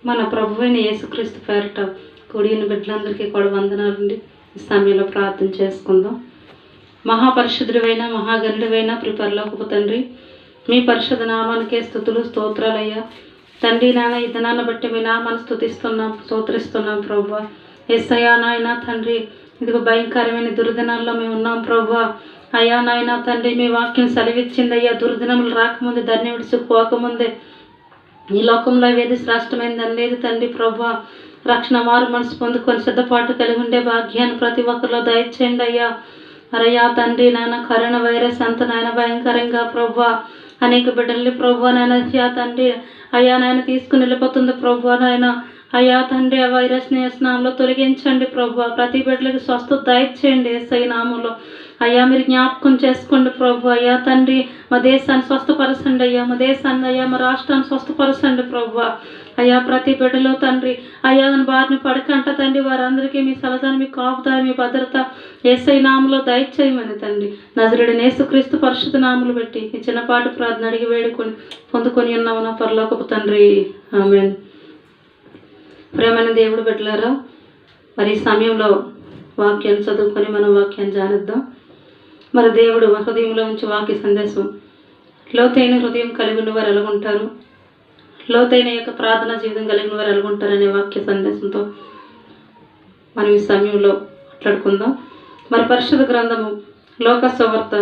మన ప్రభువైన యేసుక్రీస్తు పేరట కూడిన బిడ్డలందరికీ కూడా వందనాలండి. ఈ సమయంలో ప్రార్థన చేసుకుందాం. మహాపరిశుద్ధుడైన మహాగణుడైన పరలోకపు తండ్రి, మీ పరిశుద్ధ నామానికే స్తుతులు స్తోత్రాలయ్యా. తండ్రి నాన్న, ఈ దినాన్ని బట్టి మీ నామాన్ని స్తుతిస్తున్నాం, స్తోత్రిస్తున్నాం ప్రభువా. యేసయ్యా నాయన తండ్రి, ఇదిగో భయంకరమైన దుర్దినాల్లో మేము ఉన్నాం ప్రభువా. అయ్యా నాయన తండ్రి, మీ వాక్యం సెలవిచ్చిందయ్యా, దుర్దినములు రాకముందే, దాన్ని విడిచిపోకముందే ఈ లోకంలో ఏది శ్రేష్టమైందని లేదు తండ్రి ప్రభువా. రక్షణ మారు మనసు పొందుకొని సిద్ధపాటు కలిగి ఉండే భాగ్యాన్ని ప్రతి ఒక్కరిలో దయచేయండి అయ్యా. అరయ్యా తండ్రి నాయన, కరోనా వైరస్ అంత నాయన భయంకరంగా ప్రభువా అనేక బిడ్డల్ని ప్రభువా నాయన తండ్రి అయ్యా నాయన తీసుకుని వెళ్ళిపోతుంది ప్రభువా నాయన. అయ్యా తండ్రి, ఆ వైరస్ని స్నామంలో తొలగించండి ప్రభువా. ప్రతి బిడ్డలకి స్వస్థత దయచేయండి యేసయ్య నామంలో. అయ్యా మీరు జ్ఞాపకం చేసుకోండి ప్రభు. అయ్యా తండ్రి, మా దేశాన్ని స్వస్థపరచండి అయ్యా, మా దేశాన్ని అయ్యా మా రాష్ట్రాన్ని స్వస్థపరచండి ప్రభు. అయ్యా ప్రతి బిడ్డలో తండ్రి అయ్యా దాని బారిన పడకంట తండ్రి, వారందరికీ మీ సలహాన్ని, మీ కాపుతారు, మీ భద్రత యేసయ్య నామంలో దయచేయమని తండ్రి నజరుడైన యేసుక్రీస్తు పరిశుద్ధ నామములు బట్టి ఈ చిన్నపాటి ప్రార్థన అడిగి వేడుకొని పొందుకొని ఉన్నాము నా పరలోకపు తండ్రి, ఆమేన్. ప్రేమైన దేవుడు బిడ్డలారా, మరి ఈ సమయంలో వాక్యాన్ని చదువుకొని మనం వాక్యాన్ని జానిద్దాం. మరి దేవుడు హృదయంలో ఉంచి వాక్య సందేశం, లోతైన హృదయం కలిగిన వారు ఎలాగుంటారు, లోతైన యొక్క ప్రార్థనా జీవితం కలిగిన వారు ఎలాగుంటారు అనే వాక్య సందేశంతో మనం ఈ సమయంలో మాట్లాడుకుందాం. మరి పరిశుద్ధ గ్రంథము లోక సువార్త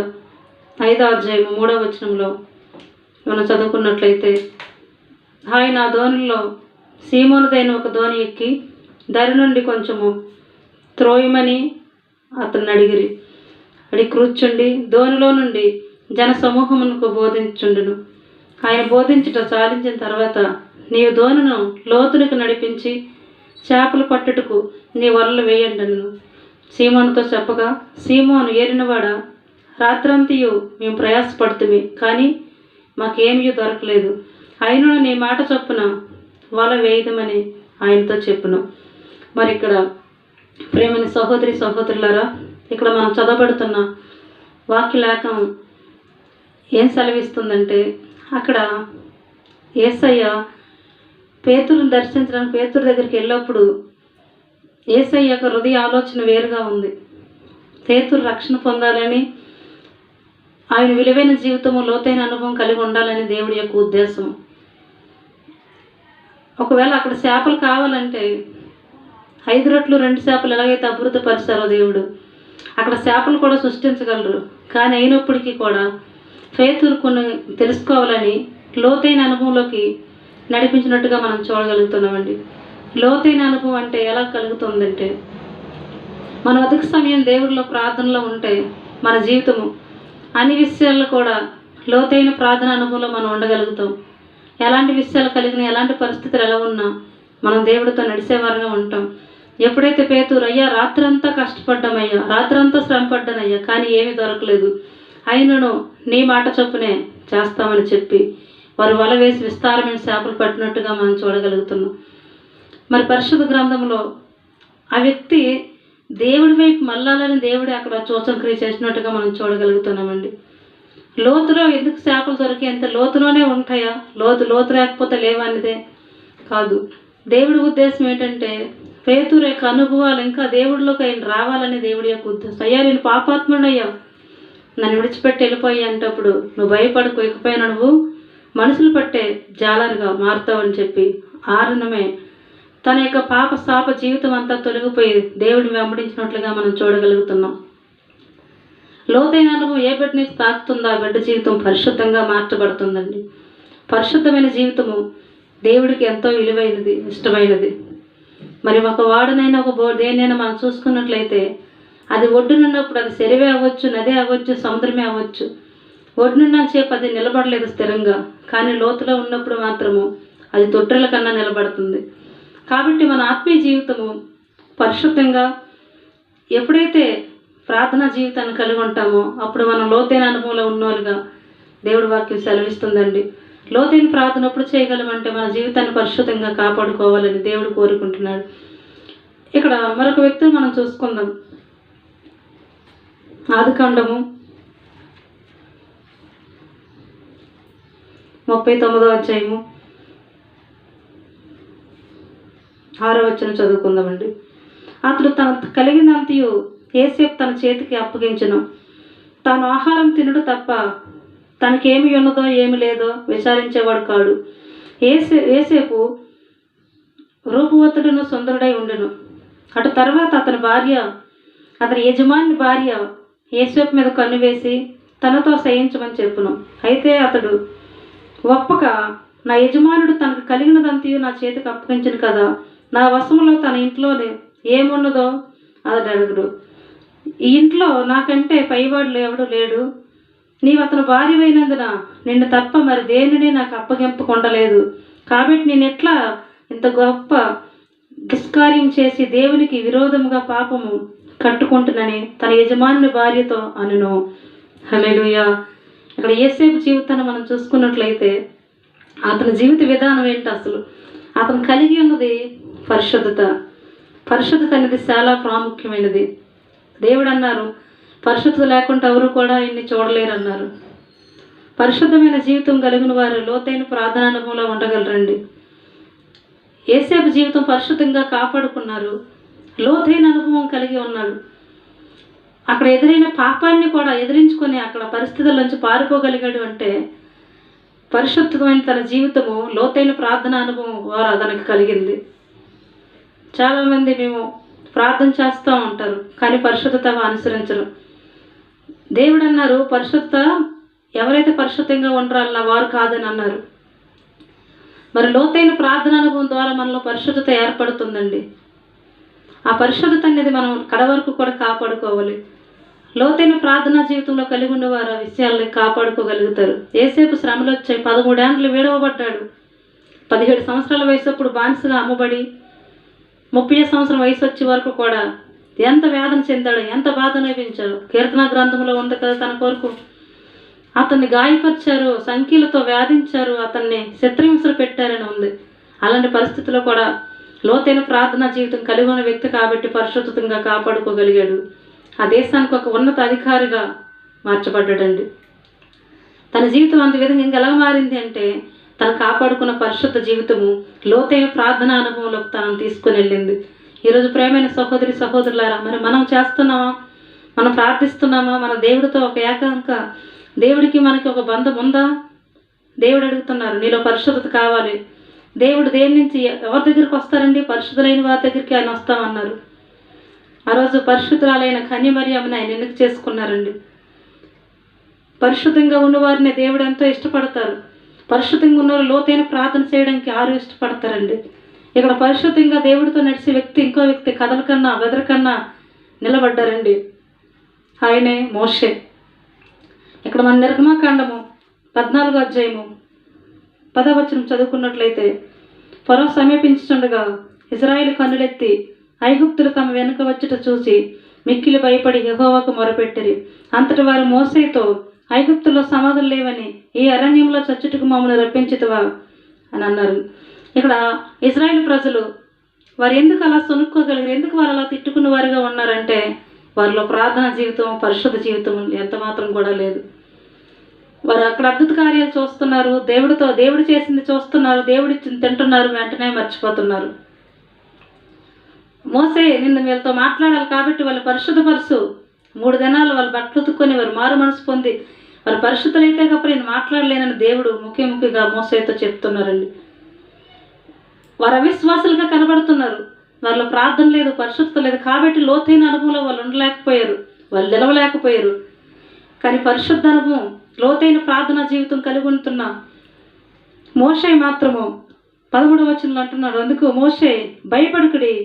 5వ అధ్యాయము 3వ వచనంలో మనం చదువుకున్నట్లయితే, ఆయన ఆ దోణిలో సీమోనుదైన ఒక దోణి ఎక్కి దరి నుండి కొంచెము త్రోయమని అతన్ని అడిగిరి. అడిగి కూర్చుండి దోణిలో నుండి జన సమూహమునకు బోధించుండును. ఆయన బోధించుట చాలించిన తర్వాత, నీవు దోణిను లోతునికి నడిపించి చేపలు పట్టుటకు నీ వలలు వేయండను సీమోనుతో చెప్పగా, సీమోను ఏలినవాడ, రాత్రంతయు మేము ప్రయాసపడుతుమి, కానీ మాకేమీ దొరకలేదు. అయినను నీ మాట చొప్పున వల వేయదమని ఆయనతో చెప్పును. మరి ఇక్కడ ప్రేమని సహోదరి సహోదరులారా, ఇక్కడ మనం చదవబడుతున్న వాక్యలేఖనం ఏం సెలవిస్తుందంటే, అక్కడ యేసయ్య పేతురుని దర్శించడానికి పేతురు దగ్గరికి వెళ్ళినప్పుడు యేసయ్య యొక్క హృదయ ఆలోచన వేరుగా ఉంది. పేతురు రక్షణ పొందాలని, ఆయన విలువైన జీవితము, లోతైన అనుభవం కలిగి ఉండాలని దేవుడి యొక్క ఉద్దేశం. ఒకవేళ అక్కడ చేపలు కావాలంటే 5 రొట్లు 2 చేపలు ఎలాగైతే అభివృద్ధి పరిచారో దేవుడు, అక్కడ చేపలు కూడా సృష్టించగలరు. కానీ అయినప్పటికీ కూడా పేతురు కొన్ని తెలుసుకోవాలని లోతైన అనుభవంలోకి నడిపించినట్టుగా మనం చూడగలుగుతున్నామండి. లోతైన అనుభవం అంటే ఎలా కలుగుతుందంటే, మనం అధిక సమయం దేవుడిలో ప్రార్థనలో ఉంటే మన జీవితము అన్ని విషయాల్లో కూడా లోతైన ప్రార్థన అనుభవంలో మనం ఉండగలుగుతాం. ఎలాంటి విషయాలు కలిగిన, ఎలాంటి పరిస్థితులు ఎలా ఉన్నా మనం దేవుడితో నడిచేవారుగా ఉంటాం. ఎప్పుడైతే పేతురు, అయ్యా రాత్రంతా కష్టపడ్డామయ్యా, రాత్రంతా శ్రమపడ్డానయ్యా, కానీ ఏమీ దొరకలేదు, అయినను నీ మాట చొప్పునే చేస్తామని చెప్పి వారు వల వేసి విస్తారమైన చేపలు పట్టినట్టుగా మనం చూడగలుగుతున్నాం. మరి పరిశుద్ధ గ్రంథంలో ఆ వ్యక్తి దేవుడి వైపు మళ్ళాలని దేవుడే అక్కడ సూచన క్రియ చేసినట్టుగా మనం చూడగలుగుతున్నామండి. లోతులో ఎందుకు చేపలు దొరికేంత లోతులోనే ఉంటాయా? లోతు లేకపోతే లేవన్నదే కాదు. దేవుడి ఉద్దేశం ఏంటంటే, పేతురు యొక్క అనుభవాలు ఇంకా దేవుడిలోకి ఆయన రావాలని దేవుడి యొక్క ఉద్దేశం. అయ్యా నేను పాపాత్ముడయ్యా, నన్ను విడిచిపెట్టి వెళ్ళిపోయి అంటప్పుడు నువ్వు భయపడకు, ఇకపోయినా నువ్వు మనుషులు పట్టే జాలరుగా మారుతావని చెప్పి ఆరణమే తన యొక్క పాప శాప జీవితం అంతా తొలగిపోయి దేవుడిని వెంబడించినట్లుగా మనం చూడగలుగుతున్నాం. లోతైన అనుభవం ఏ బిడ్డ నుంచి తాకుతుందో ఆ బిడ్డ జీవితం పరిశుద్ధంగా మార్చబడుతుందండి. పరిశుద్ధమైన జీవితము దేవుడికి ఎంతో విలువైనది, ఇష్టమైనది. మరి ఒక వాడనైనా దేనైనా మనం చూసుకున్నట్లయితే, అది ఒడ్డునున్నప్పుడు అది చెరువే అవ్వచ్చు, నదే అవ్వచ్చు, సముద్రమే అవ్వచ్చు. ఒడ్డునున్న చేప అది నిలబడలేదు స్థిరంగా, కానీ లోతులో ఉన్నప్పుడు మాత్రము అది తొట్టెల కన్నా నిలబడుతుంది. కాబట్టి మన ఆత్మీయ జీవితము పరిశుద్ధంగా ఎప్పుడైతే ప్రార్థనా జీవితాన్ని కలిగి ఉంటామో అప్పుడు మనం లోతైన అనుభవంలో ఉన్నవాళ్ళుగా దేవుడి వాక్యం సెలవిస్తుందండి. లోతైన ప్రార్థన ఎప్పుడు చేయగలమంటే మన జీవితాన్ని పరిశుద్ధంగా కాపాడుకోవాలని దేవుడు కోరుకుంటున్నాడు. ఇక్కడ మరొక వ్యక్తిని మనం చూసుకుందాం. ఆదికాండము 39వ అధ్యాయము 6వ వచనం చదువుకుందామండి. అతడు తన కలిగినంతయు యోసేపు తన చేతికి అప్పగించెను. తాను ఆహారం తినుడు తప్ప తనకేమి ఉన్నదో ఏమి లేదో విచారించేవాడు కాడు. యోసేపు రూపవతుడును సుందరుడై ఉండెను. అటు తర్వాత అతని యజమాని భార్య యోసేపు మీద కన్ను వేసి తనతో శయించమని చెప్పును. అయితే అతడు ఒప్పక, నా యజమానుడు తనకు కలిగినదంతయు నా చేతికి అప్పగించను కదా, నా వశములో తన ఇంట్లోనే ఏమున్నదో అతడు అడుగుడు. ఈ ఇంట్లో నాకంటే పైవాడు ఎవడు లేడు. నీవు అతను భార్యవైనందున నిన్ను తప్ప మరి దేనిని నాకు అప్పగింపకుండలేదు. కాబట్టి నేను ఎట్లా ఇంత గొప్ప దుష్కార్యం చేసి దేవునికి విరోధముగా పాపము కట్టుకుంటునని తన యజమాని భార్యతో అనెను. హల్లెలూయా. ఇక్కడ యోసేపు జీవితాన్ని మనం చూసుకున్నట్లయితే అతని జీవిత విధానం ఏంటి? అసలు అతను కలిగి ఉన్నది పరిశుద్ధత. పరిశుద్ధత అనేది చాలా ప్రాముఖ్యమైనది. దేవుడు అన్నారు, పరిశుద్ధత లేకుండా ఎవరు కూడా ఇన్ని చూడలేరు అన్నారు. పరిశుద్ధమైన జీవితం కలిగిన వారు లోతైన ప్రార్థనానుభవంలో ఉండగలరండి. యోసేపు జీవితం పరిశుద్ధంగా కాపాడుకున్నారు, లోతైన అనుభవం కలిగి ఉన్నాడు. అక్కడ ఎదురైన పాపాన్ని కూడా ఎదిరించుకొని అక్కడ పరిస్థితుల నుంచి పారిపోగలిగాడు అంటే పరిశుద్ధమైన తన జీవితము, లోతైన ప్రార్థన అనుభవం ద్వారా తనకు కలిగింది. చాలామంది మేము ప్రార్థన చేస్తూ ఉంటారు కానీ పరిశుద్ధత అనుసరించరు. దేవుడు అన్నారు, పరిశుద్ధత ఎవరైతే పరిశుద్ధంగా ఉండరాలన్నా వారు కాదని అన్నారు. మరి లోతైన ప్రార్థన అనుభవం ద్వారా మనలో పరిశుద్ధత ఏర్పడుతుందండి. ఆ పరిశుద్ధత అనేది మనం కడవరకు కూడా కాపాడుకోవాలి. లోతైన ప్రార్థనా జీవితంలో కలిగి ఉండేవారు ఆ విషయాల్ని కాపాడుకోగలుగుతారు. యోసేపు శ్రమలు వచ్చాయి. 13 ఏళ్ళు విడవబడ్డాడు. 17 సంవత్సరాల వయసు అప్పుడు బానిసగా అమ్మబడి 30 సంవత్సరం వయసు వచ్చే వరకు కూడా ఎంత వేదన చెందాడు, ఎంత బాధ అనిపించాడు. కీర్తన గ్రంథంలో ఉంది కదా, తన కొరకు అతన్ని గాయపరిచారు, సంఖ్యలతో వేధించారు, అతన్ని చిత్రహింసలు పెట్టారని ఉంది. అలాంటి పరిస్థితుల్లో కూడా లోతైన ప్రార్థనా జీవితం కలిగి ఉన్న వ్యక్తి కాబట్టి పరిశుద్ధంగా కాపాడుకోగలిగాడు. ఆ దేశానికి ఒక ఉన్నత అధికారిగా మార్చబడ్డాడండి. తన జీవితం అంత విధంగా ఇంకెలా మారింది అంటే తను కాపాడుకున్న పరిశుద్ధ జీవితము లోతైన ప్రార్థనా అనుభవంలోకి తనను తీసుకుని వెళ్ళింది. ఈరోజు ప్రేమైన సహోదరి సహోదరులారా, మరి మనం చేస్తున్నామా? మనం ప్రార్థిస్తున్నామా? మన దేవుడితో ఒక ఏకాంక దేవుడికి మనకి ఒక బంధం ఉందా? దేవుడు అడుగుతున్నారు, నీలో పరిశుద్ధత కావాలి. దేవుడు దేని నుంచి ఎవరి దగ్గరికి వస్తారండి? పరిశుద్ధులైన వారి దగ్గరికి ఆయన వస్తామన్నారు. ఆ రోజు పరిశుద్ధురాలైన కన్యమరియమ్మని ఆయన ఎందుకు చేసుకున్నారండి? పరిశుద్ధంగా ఉన్నవారిని దేవుడు ఎంతో ఇష్టపడతారు. పరిశుద్ధంగా ఉన్నవారు లోతైన ప్రార్థన చేయడానికి ఆరు ఇష్టపడతారండి. ఇక్కడ పరిశుద్ధంగా దేవుడితో నడిచే వ్యక్తి ఇంకో వ్యక్తి కథలకన్నా వెదరకన్నా నిలబడ్డారండి. ఆయనే మోషే. ఇక్కడ మన నిర్గమాకాండము 14వ అధ్యాయము 10వ వచనం చదువుకున్నట్లయితే, ఫరో సమీపించుండగా ఇజ్రాయేలు కన్నులెత్తి ఐగుప్తులు తమ వెనుక వచ్చుట చూసి మిక్కిలి భయపడి యెహోవాకు మొరపెట్టిరి. అంతటి వారు మోసేతో, ఐగుప్తులో సమాధులు లేవని ఈ అరణ్యంలో చచ్చుటకు మమ్మల్ని రప్పించుతావా అని అన్నారు. ఇక్కడ ఇజ్రాయేల్ ప్రజలు వారు ఎందుకు అలా సొనుక్కోగలిగారు, ఎందుకు వారు అలా తిట్టుకున్న వారుగా ఉన్నారంటే వారిలో ప్రార్థనా జీవితం, పరిశుద్ధ జీవితం ఎంత మాత్రం కూడా లేదు. వారు అక్కడ అద్భుత కార్యాలు చూస్తున్నారు, దేవుడు చేసింది చూస్తున్నారు, దేవుడిచ్చింది తింటున్నారు, వెంటనే మర్చిపోతున్నారు. మోసే నిన్ను వీళ్ళతో మాట్లాడాలి కాబట్టి వాళ్ళు పరిశుద్ధపరుసు 3 దినాలు వాళ్ళు బట్టలు ఉతుక్కొని వారు మారు మనసు పొంది వాళ్ళు పరిశుద్ధులైతే కాబట్టి నేను మాట్లాడలేనని దేవుడు ముఖ్యంగా మోసేతో చెప్తున్నారండి. వారు అవిశ్వాసులుగా కనబడుతున్నారు. వాళ్ళలో ప్రార్థన లేదు, పరిశుద్ధత లేదు కాబట్టి లోతైన అనుభవంలో వాళ్ళు ఉండలేకపోయారు, వాళ్ళు నిలవలేకపోయారు. కానీ పరిశుద్ధ అనుభవం, లోతైన ప్రార్థనా జీవితం కలిగి ఉంటున్న మోషే మాత్రము 13వ వచనంలో అంటున్నాడు, అందుకు మోషే భయపడుకుడి,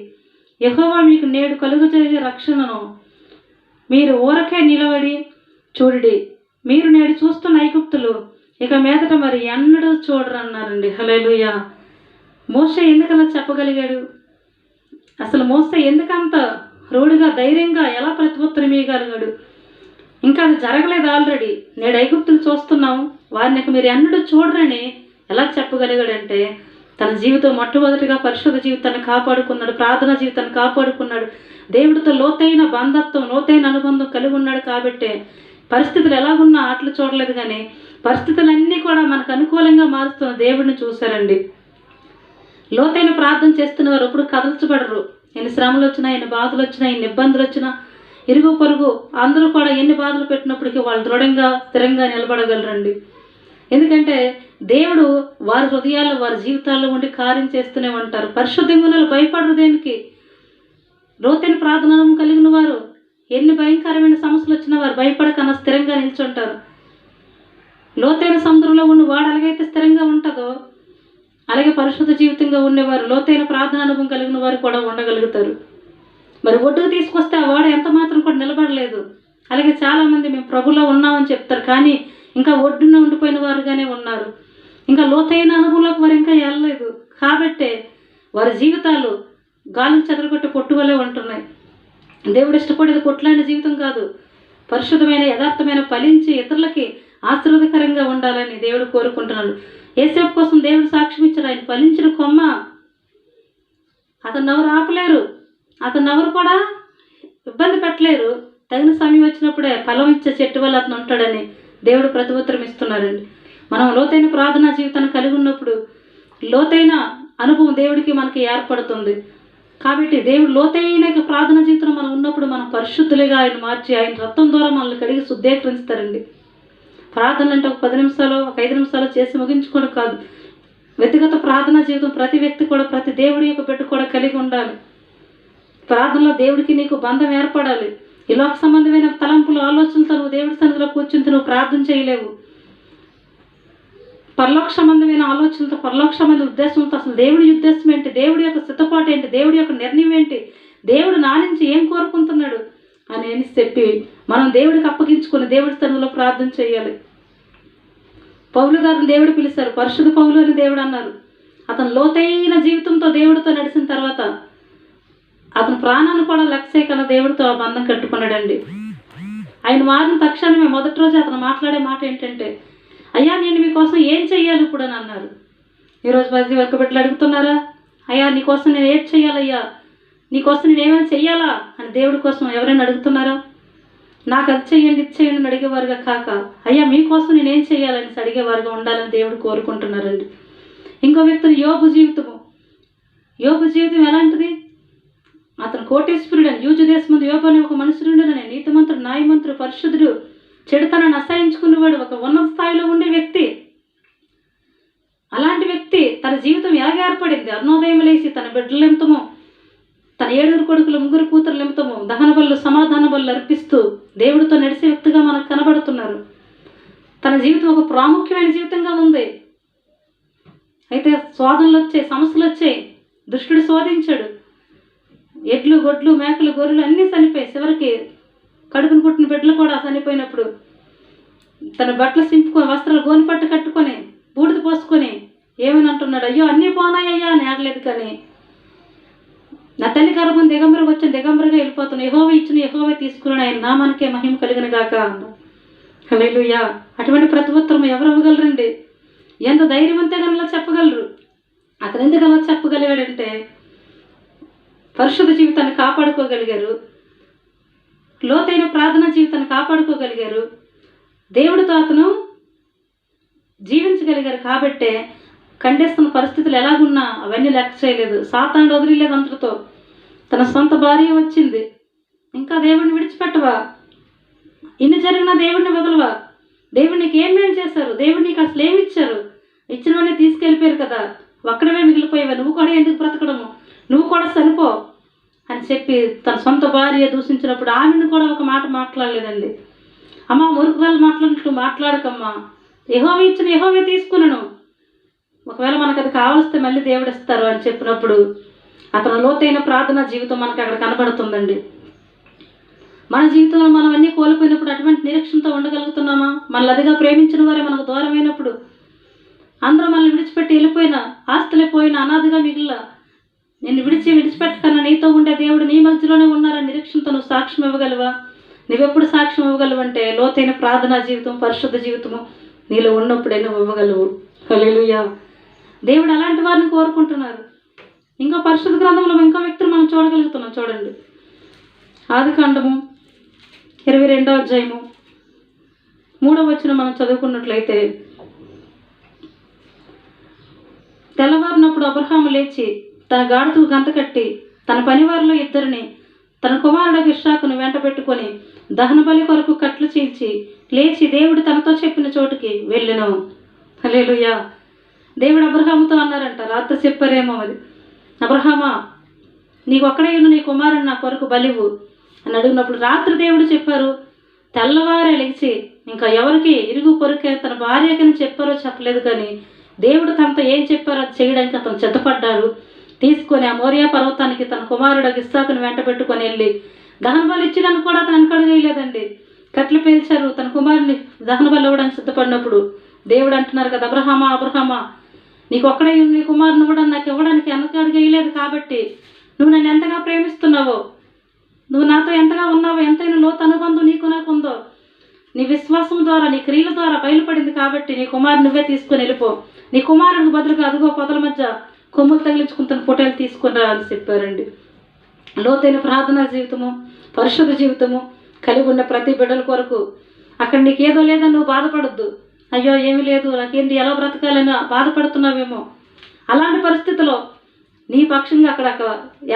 యెహోవా మీకు నేడు కలుగజేసే రక్షణను మీరు ఊరకే నిలబడి చూడుడి. మీరు నేడు చూస్తున్న ఐగుప్తులు ఇక మీదట మరి ఎన్నడూ చూడరు అన్నారండి. హల్లెలూయా. మోషే ఎందుకలా చెప్పగలిగాడు? అసలు మోషే ఎందుకంత రోడ్డుగా ధైర్యంగా ఎలా ప్రతిపత్తులు ఇవ్వగలిగాడు? ఇంకా అది జరగలేదు ఆల్రెడీ. నేడు ఐగుప్తులు చూస్తున్నాం, వారిని ఇక మీరు ఎన్నడూ చూడరని ఎలా చెప్పగలిగాడంటే తన జీవితం మొట్టమొదటిగా పరిశుద్ధ జీవితాన్ని కాపాడుకున్నాడు, ప్రార్థనా జీవితాన్ని కాపాడుకున్నాడు, దేవుడితో లోతైన బంధత్వం, లోతైన అనుబంధం కలిగి ఉన్నాడు. కాబట్టి పరిస్థితులు ఎలాగున్నా ఆటలు చూడలేదు, కానీ పరిస్థితులన్నీ కూడా మనకు అనుకూలంగా మారుస్తున్న దేవుడిని చూశారండి. లోతైన ప్రార్థన చేస్తున్న వారు ఎప్పుడు కదల్చబడరు. ఎన్ని శ్రమలు వచ్చినా, ఎన్ని బాధలు వచ్చినా, ఎన్ని ఇబ్బందులు వచ్చినా, ఇరుగు పొరుగు అందరూ కూడా ఎన్ని బాధలు పెట్టినప్పటికీ వాళ్ళు దృఢంగా స్థిరంగా నిలబడగలరండి. ఎందుకంటే దేవుడు వారి హృదయాల్లో వారి జీవితాల్లో ఉండి కార్యం చేస్తూనే ఉంటారు. పరిశుద్ధంగా భయపడరు దేనికి. లోతైన ప్రార్థన కలిగిన వారు ఎన్ని భయంకరమైన సమస్యలు వచ్చినా వారు భయపడకన్నా స్థిరంగా నిల్చుంటారు. లోతైన సముద్రంలో ఉన్న వాడు అలాగైతే స్థిరంగా ఉంటుందో అలాగే పరిశుద్ధ జీవితంగా ఉండేవారు, లోతైన ప్రార్థన అనుభవం కలిగిన వారు కూడా ఉండగలుగుతారు. మరి ఒడ్డుకు తీసుకొస్తే ఆ వాడు ఎంత మాత్రం కూడా నిలబడలేదు. అలాగే చాలామంది మేము ప్రభులో ఉన్నామని చెప్తారు, కానీ ఇంకా ఒడ్డున ఉండిపోయిన వారుగానే ఉన్నారు. ఇంకా లోతైన అనుభవంలోకి వారు ఇంకా వెళ్ళలేదు. కాబట్టే వారి జీవితాలు గాలికి చెదరగొట్టే పొట్టు వల్లే ఉంటున్నాయి. దేవుడు ఇష్టపడేది కొట్లాంటి జీవితం కాదు, పరిశుద్ధమైన యథార్థమైన ఫలించి ఇతరులకి ఆశీర్వాదకరంగా ఉండాలని దేవుడు కోరుకుంటున్నాడు. యేసేపు కోసం దేవుడు సాక్ష్యం ఇచ్చారు. ఆయన ఫలించిన కొమ్మ, అతను ఎవరు ఆపలేరు, అతను ఎవరు కూడా ఇబ్బంది పెట్టలేరు. తగిన సమయం వచ్చినప్పుడే ఫలం ఇచ్చే చెట్టు వల్ల అతను ఉంటాడని దేవుడు ప్రతిఉత్తరం ఇస్తున్నారండి. మనం లోతైన ప్రార్థనా జీవితాన్ని కలిగి ఉన్నప్పుడు లోతైన అనుభవం దేవుడికి మనకి ఏర్పడుతుంది. కాబట్టి దేవుడు లోతైన ప్రార్థన జీవితంలో మనం ఉన్నప్పుడు మనం పరిశుద్ధులుగా ఆయన మార్చి ఆయన రక్తం ద్వారా మనల్ని కడిగి శుద్ధీకరిస్తారండి. ప్రార్థనలు అంటే ఒక 10 నిమిషాలు, ఒక 5 నిమిషాలు చేసి ముగించుకోవడం కాదు. వ్యక్తిగత ప్రార్థనా జీవితం ప్రతి వ్యక్తి కూడా, ప్రతి దేవుడి యొక్క బిడ్డ కూడా కలిగి ఉండాలి. ప్రార్థనలో దేవుడికి నీకు బంధం ఏర్పడాలి. ఈ లోక సంబంధమైన తలంపులు, ఆలోచనలతో నువ్వు దేవుడి సన్నిధిలో కూర్చుంటే నువ్వు ప్రార్థన చేయలేవు. పరలోక సంబంధమైన ఆలోచనలతో, పరలోక సంబంధ ఉద్దేశంతో అసలు దేవుడి ఉద్దేశం ఏంటి, దేవుడి యొక్క సిద్ధపాటు ఏంటి, దేవుడి యొక్క నిర్ణయం ఏంటి, దేవుడు నా నుంచి ఏం కోరుకుంటున్నాడు అని చెప్పి మనం దేవుడికి అప్పగించుకొని దేవుడి సన్నిధిలో ప్రార్థన చేయాలి. పౌలు గారిని దేవుడు పిలిచారు, పరిశుద్ధ పౌలు అని దేవుడు అన్నారు. అతను లోతైన జీవితంతో దేవుడితో నడిచిన తర్వాత అతను ప్రాణాన్ని కూడా లక్ష్య కన్నా దేవుడితో ఆ బంధం కట్టుకున్నాడండి. ఆయన మారిన తక్షణమే మొదటి రోజు అతను మాట్లాడే మాట ఏంటంటే, అయ్యా నేను మీకోసం ఏం చెయ్యాలి ఇప్పుడు అని అన్నారు. ఈరోజు ప్రతి ఒక్క బిడ్డలు అడుగుతున్నారా, అయ్యా నీకోసం నేను ఏం చెయ్యాలయ్యా, నీకోసం నేను ఏమైనా చెయ్యాలా అని దేవుడి కోసం ఎవరైనా అడుగుతున్నారా? నాకు అది చెయ్యండి, ఇది చెయ్యండి అని అడిగేవారుగా కాక, అయ్యా మీకోసం నేనేం చెయ్యాలని అడిగేవారుగా ఉండాలని దేవుడు కోరుకుంటున్నారండి. ఇంకో వ్యక్తిని యోబు జీవితం ఎలాంటిది? అతను కోటేశ్వరుడు అని, యూజు దేశం యోబు అనే ఒక మనుషుడుండనని, నీతిమంతుడు, న్యాయమంతుడు, పరిశుద్ధుడు, చెడుతనాన్ని అసహించుకునేవాడు, ఒక ఉన్నత స్థాయిలో ఉండే వ్యక్తి. అలాంటి వ్యక్తి తన జీవితం ఎలాగ ఏర్పడింది? అరుణోదయం లేచి తన బిడ్డల నిమిత్తము, తన 7 కొడుకులు 3 కూతురు నిమిత్తము దహన బలులు, సమాధాన బలులు అర్పిస్తూ దేవుడితో నడిచే వ్యక్తిగా మనకు కనబడుతున్నారు. తన జీవితం ఒక ప్రాముఖ్యమైన జీవితంగా ఉంది. అయితే శోధనలు వచ్చాయి, సమస్యలు వచ్చాయి, దుష్టుడు శోధించాడు. ఎడ్లు, గొడ్లు, మేకలు, గొర్రెలు అన్నీ చనిపోయి చివరికి కడుపును పుట్టిన బిడ్డలు కూడా చనిపోయినప్పుడు తన బట్టలు సింపుకొని, వస్త్రాలు గోనిపట్టు కట్టుకొని, బూడిద పోసుకొని ఏమని అంటున్నాడు, అయ్యో అన్నీ పోనాయ్యా అని ఆడలేదు, కానీ నా తల్లి గర్భం దిగంబరగా వచ్చాను, దిగంబరగా వెళ్ళిపోతున్నాను, యెహోవా ఇచ్చిన యెహోవా తీసుకున్నాడు, ఆయన నామానికే మహిమ కలిగిన గాక అన్నాడు. హల్లెలూయా. అటువంటి ప్రతిఉత్తరం ఎవరు ఇవ్వగలరండి? ఎంత ధైర్యవంతంగా అలా చెప్పగలరు? అతను ఎందుకు అలా చెప్పగలిగాడంటే పరిశుద్ధ జీవితాన్ని కాపాడుకోగలిగారు, లోతైన ప్రార్థనా జీవితాన్ని కాపాడుకోగలిగారు, దేవుడితో అతను జీవించగలిగారు. కాబట్టే ఖండిస్తున్న పరిస్థితులు ఎలాగున్నా అవన్నీ లెక్క చేయలేదు. సాతానుడు వదిలేదు అంతటితో. తన సొంత భార్య వచ్చింది, ఇంకా దేవుడిని విడిచిపెట్టవా? ఇన్ని జరిగినా దేవుడిని వదలవా? దేవుడు నీకు ఏం మేలు చేశారు? దేవుడు నీకు అసలు ఏమి ఇచ్చారు? ఇచ్చినవన్నీ తీసుకెళ్ళిపోయారు కదా, ఒక్కడమే మిగిలిపోయావా? నువ్వు కూడా ఎందుకు బ్రతకడము, నువ్వు కూడా చనిపో అని చెప్పి తన సొంత భార్య దూషించినప్పుడు ఆమెను కూడా ఒక మాట మాట్లాడలేదండి. అమ్మ మురుగురాలు మాట్లాడినట్టు మాట్లాడకమ్మా, యెహోవా ఇచ్చిన యెహోవా తీసుకున్నాను, ఒకవేళ మనకు అది కావలిస్తే మళ్ళీ దేవుడు ఇస్తారు అని చెప్పినప్పుడు అతను లోతైన ప్రార్థనా జీవితం మనకు అక్కడ కనబడుతుందండి. మన జీవితంలో మనం అన్నీ కోల్పోయినప్పుడు అటువంటి నిరీక్షణతో ఉండగలుగుతున్నామా? మనల్ని అదిగా ప్రేమించిన వారే మనకు దూరమైనప్పుడు, అందరూ మనల్ని విడిచిపెట్టి వెళ్ళిపోయినా, ఆస్తులే పోయినా, అనాథగా మిగిలిన, నిన్ను విడిచిపెట్టకన్నా నీతో ఉండే దేవుడు నీ మధ్యలోనే ఉన్నారని నిరీక్షణతో నువ్వు సాక్ష్యం ఇవ్వగలవా? నువ్వెప్పుడు సాక్ష్యం ఇవ్వగలవంటే లోతైన ప్రార్థనా జీవితం, పరిశుద్ధ జీవితము నీలో ఉన్నప్పుడే నువ్వు ఇవ్వగలవు. హల్లెలూయా. దేవుడు అలాంటి వారిని కోరుకుంటున్నారు. ఇంకో పరిశుద్ధ గ్రంథంలో ఇంకో వ్యక్తిని మనం చూడగలుగుతున్నాం. చూడండి, ఆదికాండము 22వ అధ్యాయము 3వ వచనం మనం చదువుకున్నట్లయితే, తెల్లవారినప్పుడు అబ్రహాము లేచి తన గాడిదకు గంత కట్టి తన పనివారిలో ఇద్దరిని తన కుమారుడు ఇస్సాకును వెంట పెట్టుకొని దహన బలి కొరకు కట్లు చీల్చి లేచి దేవుడు తనతో చెప్పిన చోటుకి వెళ్ళెను. హల్లెలూయా. దేవుడు అబ్రహాముతో అన్నారంట, రాత్రి చెప్పారేమో అది, అబ్రహామా నీకు ఒక్కడే నీ కుమారుడు నా కొరకు బలివు అని అడిగినప్పుడు రాత్రి దేవుడు చెప్పారు. తెల్లవారే లేచి ఇంకా ఎవరికి ఇరుగు పొరుకే తన భార్యకని చెప్పారో చెప్పలేదు, కానీ దేవుడు తనతో ఏం చెప్పారో అది చేయడానికి అతను సిద్ధపడ్డాడు. తీసుకొని ఆ మోరియా పర్వతానికి తన కుమారుడు ఇస్సాకును వెంట పెట్టుకొని వెళ్ళి దహన బలి ఇచ్చినను కూడా అతను వెనకడుగేయలేదండి. కట్లు పేల్చారు. తన కుమారుని దహన బలి ఇవ్వడానికి సిద్ధపడినప్పుడు దేవుడు అంటున్నారు కదా, అబ్రహామా అబ్రహామా నీకు ఒక్కడే నీ కుమారుని కూడా నాకు ఇవ్వడానికి వెనకడుగేయలేదు, కాబట్టి నువ్వు నన్ను ఎంతగా ప్రేమిస్తున్నావో, నువ్వు నాతో ఎంతగా ఉన్నావో, ఎంతైనా లోతు అనుబంధం నీకు నాకు ఉందో నీ విశ్వాసం ద్వారా నీ క్రియల ద్వారా బయలుపడింది, కాబట్టి నీ కుమారుని నువ్వే తీసుకొని వెళ్ళిపో. నీ కుమారునికి బదులుగా అదిగో పొదల మధ్య కొమ్ములు తగిలించుకుంటున్న పొట్టేలు తీసుకుని రా అని చెప్పారండి. లోతైన ప్రార్థనా జీవితము, పరిశుద్ధ జీవితము కలిగి ఉన్న ప్రతి బిడ్డల కొరకు అక్కడ నీకేదో లేదని నువ్వు బాధపడద్దు. అయ్యో ఏమీ లేదు నాకేంటి ఎలా బ్రతకాలని బాధపడుతున్నావేమో, అలాంటి పరిస్థితిలో నీ పక్షంగా అక్కడ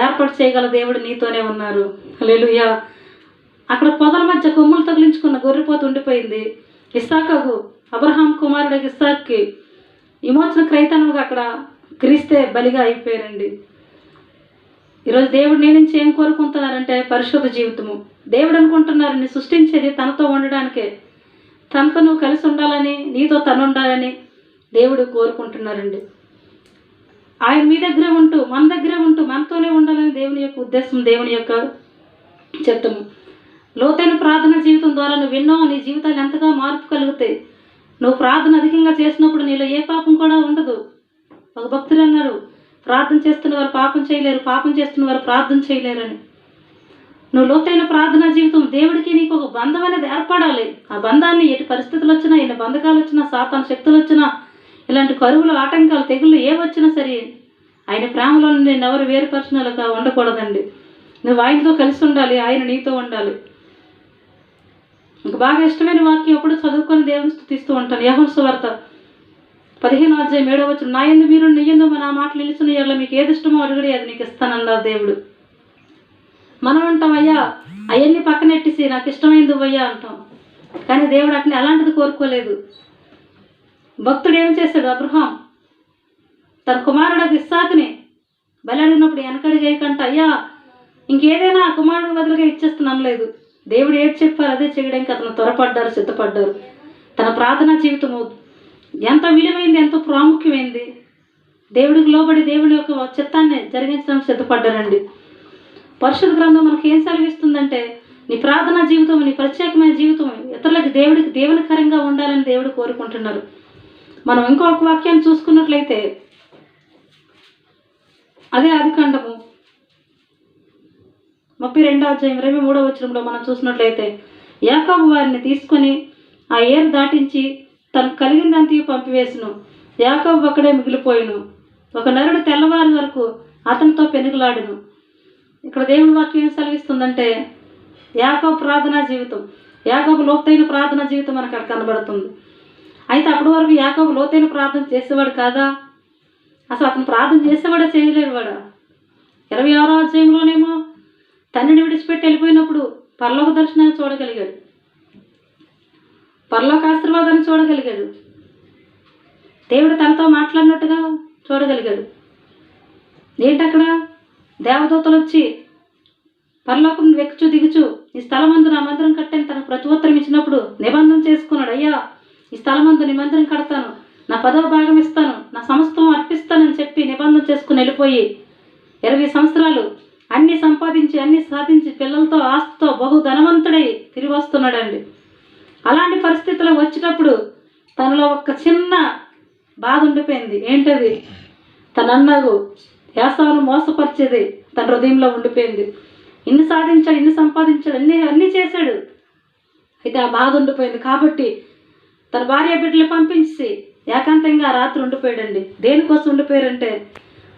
ఏర్పాటు చేయగల దేవుడు నీతోనే ఉన్నారు. హల్లెలూయా. అక్కడ పొదల మధ్య కొమ్ములు తగిలించుకున్న గొర్రెపోతు ఉండిపోయింది. ఇస్సాకు అబ్రహాం కుమారుడు ఇస్సాక్కి విమోచన క్రైతనముగా అక్కడ క్రీస్తే బలిగా అయిపోయారండి. ఈరోజు దేవుడు నీ నుంచి ఏం కోరుకుంటున్నారంటే పరిశుద్ధ జీవితము. దేవుడు అనుకుంటున్నారు నీ సృష్టించేది తనతో ఉండడానికే, తనతో నువ్వు కలిసి ఉండాలని, నీతో తను ఉండాలని దేవుడు కోరుకుంటున్నారండి. ఆయన మీ దగ్గరే ఉంటూ మన దగ్గరే ఉంటూ మనతోనే ఉండాలని దేవుని యొక్క ఉద్దేశం, దేవుని యొక్క చిత్తము. లోతైన ప్రార్థన జీవితం ద్వారా నువ్వు ఎన్నో నీ జీవితాలు ఎంతగా మార్పు కలుగుతాయి. నువ్వు ప్రార్థన అధికంగా చేసినప్పుడు నీలో ఏ పాపం కూడా ఉండదు. ఒక భక్తుడు అన్నాడు, ప్రార్థన చేస్తున్న వారు పాపం చేయలేరు, పాపం చేస్తున్న వారు ప్రార్థన చేయలేరని. నువ్వు లోతైన ప్రార్థనా జీవితం, దేవుడికి నీకు ఒక బంధం అనేది ఏర్పడాలి. ఆ బంధాన్ని ఎటు పరిస్థితులు వచ్చినా, ఎన్ని బంధకాలు వచ్చినా, సాతాను శక్తులు వచ్చినా, ఇలాంటి కరువులు ఆటంకాలు తెగుళ్ళు ఏ వచ్చినా సరే ఆయన ప్రేమలో నేను ఎవరు వేరుపరిచినలుగా ఉండకూడదండి. నువ్వు ఆయనతో కలిసి ఉండాలి, ఆయన నీతో ఉండాలి. ఇంకా బాగా ఇష్టమైన వాక్యం ఎప్పుడు చదువుకొని దేవుని స్తుతిస్తూ ఉంటాను. యోహాను సువార్త 15:7 నా యందు మీరు నీ యందు నా మాటలు నిలుచున్న యెడల మీకు ఏది ఇష్టమో అడుగుడి అది నీకు ఇస్తానన్నారు దేవుడు. మనం అంటాం అయ్యా అవన్నీ పక్కనెట్టేసి నాకు ఇష్టమైంది అయ్యా అంటాం, కానీ దేవుడు అట్లా అలాంటిది కోరుకోలేదు. భక్తుడు ఏం చేశాడు, అబ్రహాం తన కుమారుడు ఇస్సాకుని బలి అడిగినప్పుడు వెనకడిగేయకంట అయ్యా ఇంకేదైనా కుమారుడు బదులుగా ఇచ్చేస్తున్నాం లేదు. దేవుడు ఏది చెప్పారు అదే చేయడానికి అతను త్వరపడ్డారు, సిద్ధపడ్డారు. తన ప్రార్థనా జీవితము ఎంత విలువైంది, ఎంతో ప్రాముఖ్యమైంది. దేవుడికి లోబడి దేవుడి యొక్క చిత్తాన్ని జరిగించడానికి సిద్ధపడ్డారండి. పరిశుద్ధ గ్రంథం మనకి ఏం సెలవిస్తుందంటే నీ ప్రార్థనా జీవితం, నీ ప్రత్యేకమైన జీవితం ఇతరులకి దేవుడికి దేవునికరంగా ఉండాలని దేవుడు కోరుకుంటున్నారు. మనం ఇంకొక వాక్యాన్ని చూసుకున్నట్లయితే అదే ఆదికాండము 32:23 మనం చూసినట్లయితే యాకోబు వారిని తీసుకొని ఆ ఏరు దాటించి తనకు కలిగిందంతా పంపివేసును. యాకోబు అక్కడే మిగిలిపోయిను. ఒక నరుడు తెల్లవారి వరకు అతనితో పెనుగులాడును. ఇక్కడ దేవుని వాక్యం ఏం సెలవిస్తుందంటే యాకోబు ప్రార్థనా జీవితం, యాకోబు లోతైన ప్రార్థనా జీవితం మనకు అక్కడ కనబడుతుంది. అయితే అప్పటి వరకు యాకోబు లోతైన ప్రార్థన చేసేవాడు కాదా? అసలు అతను ప్రార్థన చేసేవాడా, చేయలేడు వాడా? 26వ అధ్యాయంలోనేమో తండ్రిని విడిచిపెట్టి వెళ్ళిపోయినప్పుడు పరలోక దర్శనాన్ని చూడగలిగాడు, పరలోక ఆశీర్వాదాన్ని చూడగలిగాడు, దేవుడు తనతో మాట్లాడినట్టుగా చూడగలిగాడు. ఏంటక్కడ దేవదూతలు వచ్చి పరలోకం వెక్కుచు దిగుచు ఈ స్థలమందు నా మందిరం కట్టని తనకు ప్రతిఉత్తరం ఇచ్చినప్పుడు నిబంధన చేసుకున్నాడు. అయ్యా ఈ స్థలమందు నీ మందిరం కడతాను, నా 10వ భాగం ఇస్తాను, నా సమస్తం అర్పిస్తానని చెప్పి నిబంధన చేసుకుని వెళ్ళిపోయి 20 సంవత్సరాలు అన్నీ సంపాదించి అన్నీ సాధించి పిల్లలతో ఆస్తితో బహు ధనవంతుడై తిరిగి వస్తున్నాడండి. అలాంటి పరిస్థితుల్లో వచ్చేటప్పుడు తనలో ఒక చిన్న బాధ ఉండిపోయింది. ఏంటది? తన అన్నకు యాసావును మోసపరిచేది తన హృదయంలో ఉండిపోయింది. ఇన్ని సాధించాడు, ఇన్ని సంపాదించాడు, అన్నీ చేశాడు, అయితే ఆ బాధ ఉండిపోయింది. కాబట్టి తన భార్య బిడ్డలు పంపించి ఏకాంతంగా రాత్రి ఉండిపోయాడండి. దేనికోసం ఉండిపోయారంటే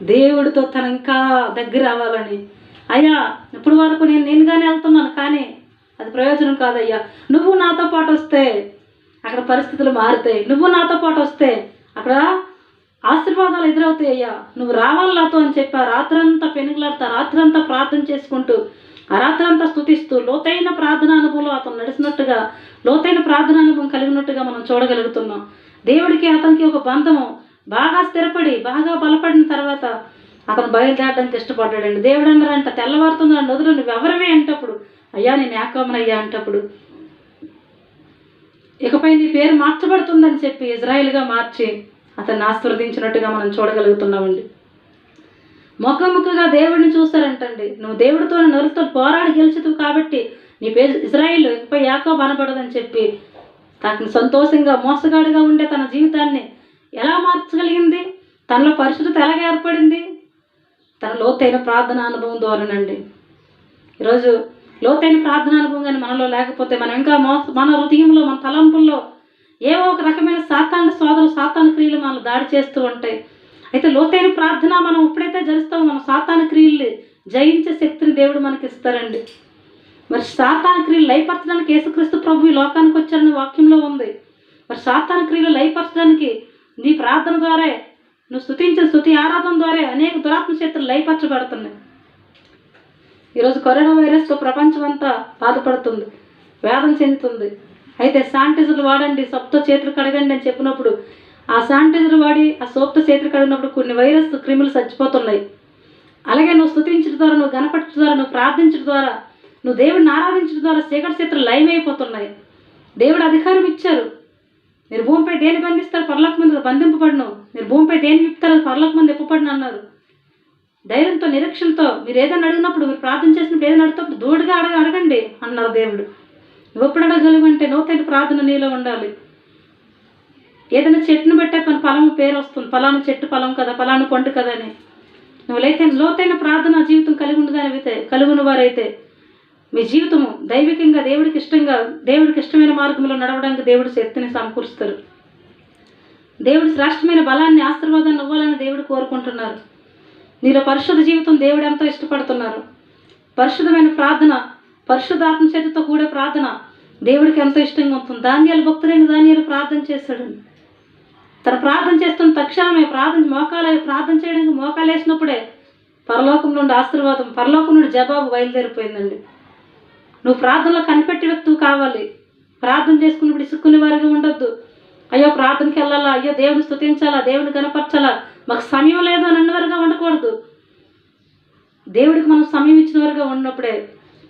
దేవుడితో తన ఇంకా దగ్గర అవ్వాలని. అయ్యా ఇప్పుడు వరకు నేనుగానే వెళ్తున్నాను, కానీ అది ప్రయోజనం కాదయ్యా, నువ్వు నాతో పాటు వస్తే అక్కడ పరిస్థితులు మారుతాయి, నువ్వు నాతో పాటు వస్తే అక్కడ ఆశీర్వాదాలు ఎదురవుతాయ్యా, నువ్వు రావాలి నాతో అని చెప్పి ఆ రాత్రంతా పెనుగులాడుతా, రాత్రంతా ప్రార్థన చేసుకుంటూ, ఆ రాత్రంతా స్తుతిస్తూ లోతైన ప్రార్థన అనుభవంలో అతను నడిచినట్టుగా, లోతైన ప్రార్థన అనుభవం కలిగినట్టుగా మనం చూడగలుగుతున్నాం. దేవుడికి అతనికి ఒక బంధము బాగా స్థిరపడి, బాగా బలపడిన తర్వాత అతను బయలుదేరడానికి ఇష్టపడ్డాడండి. దేవుడు అన్నారంట, తెల్లవారుతుంది నన్ను వదులు, నువ్వు ఎవరివే అంటప్పుడు, అయ్యా నేను యాకోబునయ్యా అంటప్పుడు, ఇకపై నీ పేరు మార్చబడుతుందని చెప్పి ఇజ్రాయిల్గా మార్చి అతన్ని ఆశీర్వదించినట్టుగా మనం చూడగలుగుతున్నామండి. ముఖముఖగా దేవుడిని చూస్తారంటండి. నువ్వు దేవుడితో నరులతో పోరాడి గెలిచితువు కాబట్టి నీ పేరు ఇజ్రాయిల్, ఇకపై యాకోబు అనబడదని చెప్పి తనని సంతోషంగా మోసగాడిగా ఉండే తన జీవితాన్ని ఎలా మార్చగలిగింది, తనలో పరిశుద్ధత ఎలాగ ఏర్పడింది, తన లోతైన ప్రార్థన అనుభవం ద్వారానండి. ఈరోజు లోతైన ప్రార్థన అనుభవం కానీ మనలో లేకపోతే మనం ఇంకా మన హృదయంలో, మన తలంపుల్లో ఏవో ఒక రకమైన సాతాను క్రియలు మనల్ని దాడి చేస్తూ ఉంటాయి. అయితే లోతైన ప్రార్థన మనం ఎప్పుడైతే జరుస్తామో మన సాతాను క్రియల్ని జయించే శక్తిని దేవుడు మనకి ఇస్తారండి. మరి సాతాను క్రియలు లయపరచడానికి యేసుక్రీస్తు ప్రభు ఈ లోకానికి వచ్చారని వాక్యంలో ఉంది. మరి సాతాను క్రియలు లయపరచడానికి నీ ప్రార్థన ద్వారా, నువ్వు స్తుతించిన స్తుతి ఆరాధన ద్వారా అనేక దురాత్మ శక్తులు లయపరచబడుతున్నాయి. ఈరోజు కరోనా వైరస్తో ప్రపంచం అంతా బాధపడుతుంది, వేదన చెందుతుంది. అయితే శానిటైజర్లు వాడండి, సోప్తో చేతులు కడగండి అని చెప్పినప్పుడు ఆ శానిటైజర్ వాడి ఆ సోప్తో చేతులు కడిగినప్పుడు కొన్ని వైరస్ క్రిములు చచ్చిపోతున్నాయి. అలాగే నువ్వు స్తుతించడం ద్వారా, నువ్వు గణపరచడం ద్వారా, నువ్వు ప్రార్థించడం ద్వారా, నువ్వు దేవుడిని ఆరాధించడం ద్వారా చీకటి శక్తులు లయమైపోతున్నాయి. దేవుడు అధికారం ఇచ్చారు. మీరు భూమిపై దేని బంధిస్తారు, పరలోక మంది బంధింపబడును. మీరు భూమిపై దేని విప్పుతారు, పరలోక మంది ఇప్పబడిన అన్నారు. ధైర్యంతో, నిరీక్షణతో మీరు ఏదైనా అడిగినప్పుడు, మీరు ప్రార్థన చేసినప్పుడు ఏదైనా అడిగినప్పుడు దూడుగా అడగండి అన్నారు దేవుడు. నువ్వు ఎప్పుడు అడగలిగంటే లోతైన ప్రార్థన నీలో ఉండాలి. ఏదైనా చెట్టును పెట్టే ఫలం పేరు వస్తుంది, ఫలానా చెట్టు ఫలం కదా, ఫలానా పండు కదా అని. నువ్వు లోతైన ప్రార్థన జీవితం కలుగుని వారైతే మీ జీవితము దైవికంగా దేవుడికి ఇష్టమైన మార్గంలో నడవడానికి దేవుడు శక్తిని సమకూరుస్తారు. దేవుడు శ్రేష్టమైన బలాన్ని, ఆశీర్వాదాన్ని ఇవ్వాలని దేవుడు కోరుకుంటున్నారు. నీలో పరిశుద్ధ జీవితం దేవుడు ఎంతో ఇష్టపడుతున్నారు. పరిశుద్ధమైన ప్రార్థన, పరిశుద్ధాత్మ చేతితో కూడే ప్రార్థన దేవుడికి ఎంతో ఇష్టంగా ఉంటుంది. దానియేలు ప్రార్థన చేశాడు. తన ప్రార్థన చేస్తున్న తక్షణమే ప్రార్థన చేయడానికి మోకాలు వేసినప్పుడే పరలోకం నుండి ఆశీర్వాదం, పరలోకం నుండి జవాబు బయలుదేరిపోయిందండి. నువ్వు ప్రార్థనలో కనిపెట్టే వ్యక్తువు కావాలి. ప్రార్థన చేసుకున్నప్పుడు ఇసుక్కునే వారిగా ఉండొద్దు. అయ్యో ప్రార్థనకి వెళ్ళాలా, అయ్యో దేవుని స్తుతించాలా, దేవుని కనపరచాలా, మాకు సమయం లేదు అని అన్నవారుగా ఉండకూడదు. దేవుడికి మనం సమయం ఇచ్చిన వారుగా ఉన్నప్పుడే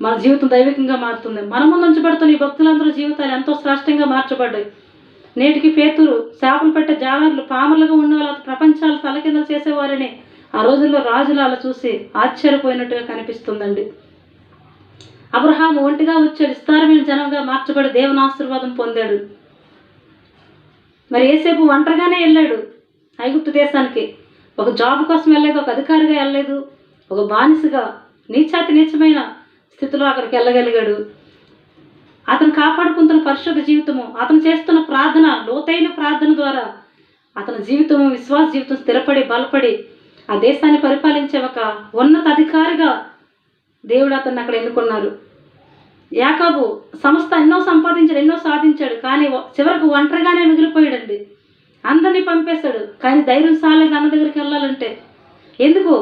మన జీవితం దైవికంగా మారుతుంది. మన ముందు ఉంచబడుతున్న ఈ భక్తులందరూ జీవితాలు ఎంతో శ్రేష్టంగా మార్చబడ్డాయి. నేటికి పేతురు, చేపలు పెట్టే జాలర్లు, పామర్లుగా ఉన్న వాళ్ళు ప్రపంచాలు తలకిందలు చేసేవారని ఆ రోజుల్లో రాజులు అలా చూసి ఆశ్చర్యపోయినట్టుగా కనిపిస్తుందండి. అబ్రహాము ఒంటిగా వచ్చాడు, విస్తారమైన జనంగా మార్చబడి దేవుని ఆశీర్వాదం పొందాడు. మరి ఏసేపు ఒంటరిగానే వెళ్ళాడు ఐగుప్తు దేశానికి. ఒక జాబ్ కోసం వెళ్ళలేదు, ఒక అధికారిగా వెళ్ళలేదు, ఒక బానిసగా నీచమైన స్థితిలో అక్కడికి వెళ్ళగలిగాడు. అతను కాపాడుకుంటున్న పరిశుద్ధ జీవితము, అతను చేస్తున్న ప్రార్థన, లోతైన ప్రార్థన ద్వారా అతని జీవితము, విశ్వాస జీవితం స్థిరపడి బలపడి ఆ దేశాన్ని పరిపాలించే ఒక ఉన్నత అధికారిగా దేవుడు అతన్ని అక్కడ ఎన్నుకున్నారు. యాకోబు సంస్థ ఎన్నో సంపాదించాడు, ఎన్నో సాధించాడు, కానీ చివరికి ఒంటరిగానే మిగిలిపోయాడండి. అందరినీ పంపేశాడు, కానీ ధైర్యం సాలేదు అన్న దగ్గరికి వెళ్ళాలంటే. ఎందుకు?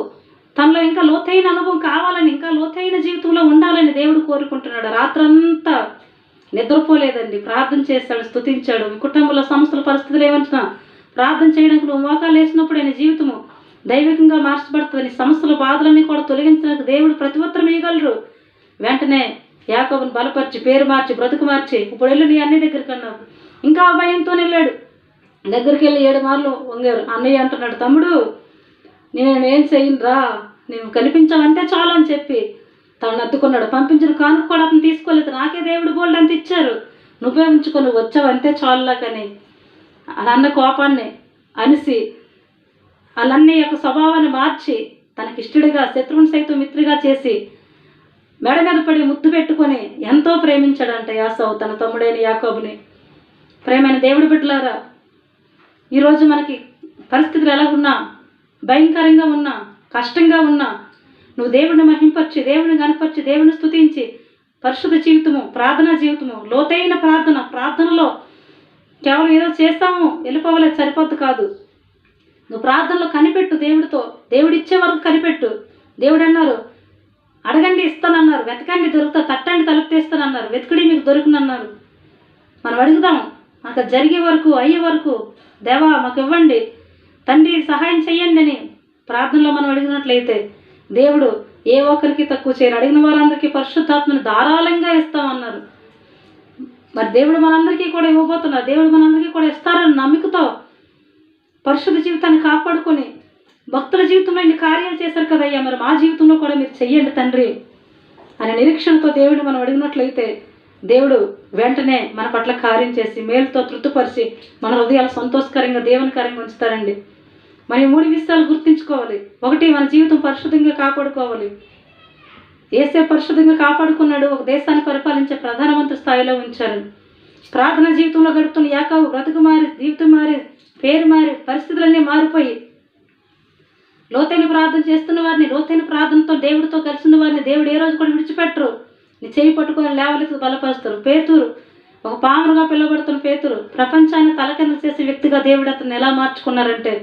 తనలో ఇంకా లోతైన అనుభవం కావాలని, ఇంకా లోతైన జీవితంలో ఉండాలని దేవుడు కోరుకుంటున్నాడు. రాత్రంతా నిద్రపోలేదండి, ప్రార్థన చేశాడు, స్తుతించాడు. కుటుంబంలో సమస్యల పరిస్థితులు ఏమంటున్నా ప్రార్థన చేయడానికి నువ్వు మోకాలు వేసినప్పుడు ఆయన జీవితము దైవికంగా మార్చబడుతుంది. సమస్యల బాధలన్నీ కూడా తొలగించడానికి దేవుడు ప్రతి ఉత్తరం ఇవ్వగలరు. వెంటనే యాకోబుని బలపరిచి, పేరు మార్చి, బ్రతుకు మార్చి, ఇప్పుడు వెళ్ళు నీ అన్నయ్య దగ్గరికి అన్నావు. ఇంకా భయంతో వెళ్ళాడు. దగ్గరికి వెళ్ళి 7 మార్లు వంగారు. అన్నయ్య అంటున్నాడు, తమ్ముడు నేనేం చేయనురా, నేను కనిపించావంతే చాలు అని చెప్పి తను అద్దుకున్నాడు. పంపించిన కానుక కూడా అతను తీసుకోలేదు. నాకే దేవుడు బోల్డ్ అంత ఇచ్చారు, నువ్వే ఉంచుకో, నువ్వు వచ్చావు అంతే చాలులా. కానీ అలా అన్న కోపాన్ని అనిసి వాళ్ళన్నీ యొక్క స్వభావాన్ని మార్చి తనకిష్టుడిగా, శత్రువుని సైతం మిత్రుగా చేసి మెడ మీద పడి ముద్దు పెట్టుకొని ఎంతో ప్రేమించాడంట యాసవు తన తమ్ముడైన యాకోబుని. ప్రేమైన దేవుడి బిడ్డలారా, ఈరోజు మనకి పరిస్థితులు ఎలా ఉన్నా, భయంకరంగా ఉన్నా, కష్టంగా ఉన్నా, నువ్వు దేవుడిని మహింపరిచి, దేవుడిని కనపరిచి, దేవుడిని స్తుతించి పరిశుద్ధ జీవితము, ప్రార్థనా జీవితము, లోతైన ప్రార్థనలో కేవలం ఏదో చేస్తాము వెళ్ళిపోవలేదు సరిపోద్దు కాదు. నువ్వు ప్రార్థనలో కనిపెట్టు దేవుడితో. దేవుడు ఇచ్చే వరకు కనిపెట్టు. దేవుడు అన్నారు, అడగండి ఇస్తానన్నారు, వెతకండి దొరుకుతా, తట్టండి తలుపు తీస్తానన్నారు, వెతుకుడి మీకు దొరుకునన్నారు. మనం అడుగుదాం, మనకు జరిగే వరకు, అయ్యే వరకు, దేవా మాకు ఇవ్వండి, తండ్రి సహాయం చెయ్యండి అని ప్రార్థనలో మనం అడిగినట్లయితే దేవుడు ఏ ఒక్కరికి తక్కువ చేయరు. అడిగిన వారందరికీ పరిశుద్ధాత్మను ధారాళంగా ఇస్తామన్నారు. మరి దేవుడు మనందరికీ కూడా ఇవ్వబోతున్నారు. దేవుడు మనందరికీ కూడా ఇస్తారని నమ్మికతో పరిశుద్ధ జీవితాన్ని కాపాడుకొని భక్తుల జీవితంలో ఇన్ని కార్యాలు చేశారు కదయ్యా, మరి మా జీవితంలో కూడా మీరు చెయ్యండి తండ్రి అనే నిరీక్షణతో దేవుడిని మనం అడిగినట్లయితే దేవుడు వెంటనే మన పట్ల కార్యం చేసి మేలుతో తృప్తిపరిచి మన హృదయాలు సంతోషకరంగా దేవునికరంగా ఉంచుతారండి. మరి 3 విషయాలు గుర్తుంచుకోవాలి. 1, మన జీవితం పరిశుద్ధంగా కాపాడుకోవాలి. యేసే పరిశుద్ధంగా కాపాడుకున్నాడు. ఒక దేశాన్ని పరిపాలించే ప్రధానమంత్రి స్థాయిలో ఉంచారు. ప్రార్థన జీవితంలో గడుపుతున్న యాకోబు బ్రతుకు మారి, జీవితం మారి, పేరు మారి, పరిస్థితులన్నీ మారిపోయి లోతైన ప్రార్థన చేస్తున్న వారిని, లోతైన ప్రార్థనతో దేవుడితో కలిసిన వారిని దేవుడు ఏ రోజు కూడా విడిచిపెట్టరు. నీ చేయి పట్టుకొని లేవలెత్తి బలపరుస్తారు. పేతురు, ఒక పాముగా పిలువబడుతున్న పేతురు, ప్రపంచాన్ని తలకింద చేసే వ్యక్తిగా దేవుడు అతన్ని ఎలా మార్చుకున్నారంటే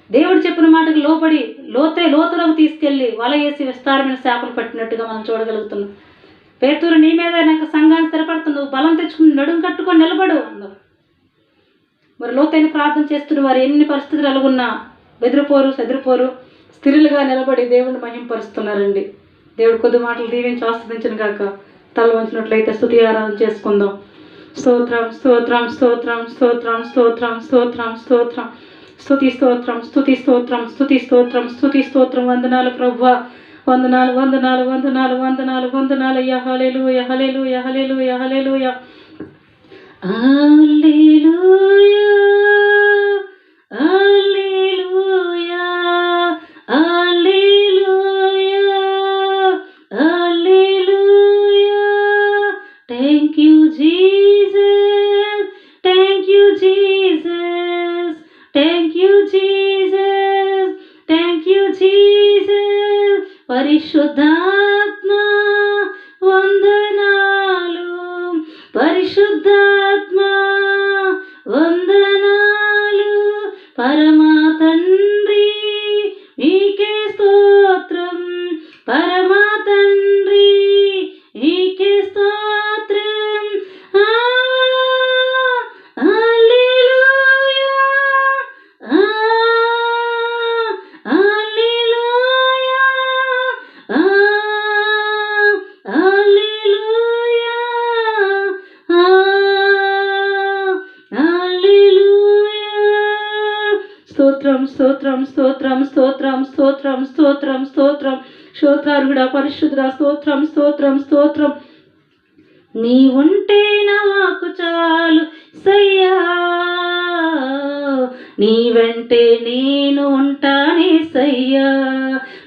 దేవుడు చెప్పిన మాటకు లోబడి లోతులోకి తీసుకెళ్ళి వల వేసి విస్తారమైన చేపలు పట్టినట్టుగా మనం చూడగలుగుతున్నాం. పేతురు, నీ మీద నాకు సంఘాన్ని స్థిరపడుతున్నావు, బలం తెచ్చుకుని నడుము కట్టుకొని నిలబడు అన్నారు. మరి లోతైన ప్రార్థన చేస్తున్న వారు ఎన్ని పరిస్థితులు ఎలాగున్నా బెదిరిపోరు, చెదిరిపోరు, స్థిరులుగా నిలబడి దేవుడిని మహింపరుస్తున్నారండి. దేవుడు కొద్ది మాటలు దీవించి ఆస్వాదించిన గాక. తల వంచినట్లయితే స్తుతి ఆరాధన చేసుకుందాం. స్తోత్రం స్తోత్రం స్తోత్రం స్తోత్రం స్తోత్రం స్తోత్రం స్తోత్రం స్తుతి స్తోత్రం స్తుతి స్తోత్రం స్తుతి స్తోత్రం స్తుతి స్తోత్రం. వందనాలు ప్రభువా, వందనాలు వందనాలు వందనాలు వందనాలు వందనాలు. Hallelujah hallelujah hallelujah hallelujah hallelujah hallelujah hallelujah hallelujah. Thank you Jesus, thank you Jesus, thank you Jesus, thank you Jesus. పరిశుద్ధాత్మ వందనాలు, పరిశుద్ధాత్మ వందనాలు. పరమా తండ్రి నీకే స్తోత్రం, పరమా తండ్రి నీకే స్తోత్రం. హల్లెలూయా హల్లెలూయా హల్లెలూయా హల్లెలూయా. స్తోత్రం స్తోత్రం స్తోత్రం స్తోత్రం స్తోత్రం స్తోత్రం స్తోత్రం. స్తోత్రార్హుడా పరిశుద్ధుడా స్తోత్రం స్తోత్రం స్తోత్రం. నీ ఉంటే నాకు చాలు సయ్యా, నీ వెంటే నేను ఉంటానే సయ్యా.